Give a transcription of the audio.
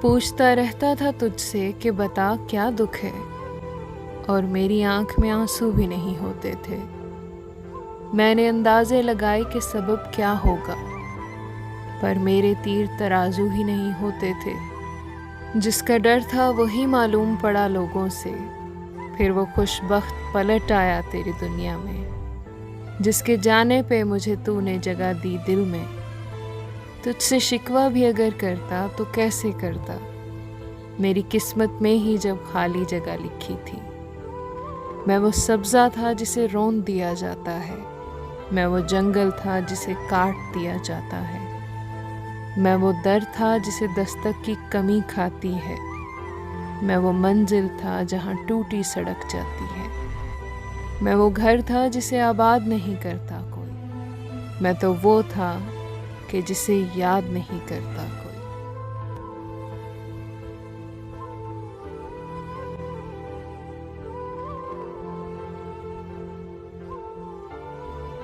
पूछता रहता था तुझसे कि बता क्या दुख है, और मेरी आंख में आंसू भी नहीं होते थे। मैंने अंदाजे लगाए कि सबब क्या होगा, पर मेरे तीर तराजू ही नहीं होते थे। जिसका डर था वही मालूम पड़ा लोगों से, फिर वो खुशबख्त पलट आया तेरी दुनिया में। जिसके जाने पे मुझे तूने जगह दी दिल में, तुझसे शिकवा भी अगर करता तो कैसे करता, मेरी किस्मत में ही जब खाली जगह लिखी थी। मैं वो सब्ज़ा था जिसे रौंद दिया जाता है, मैं वो जंगल था जिसे काट दिया जाता है, मैं वो दर था जिसे दस्तक की कमी खाती है, मैं वो मंजिल था जहाँ टूटी सड़क जाती है, मैं वो घर था जिसे आबाद नहीं करता कोई, मैं तो वो था कि जिसे याद नहीं करता कोई।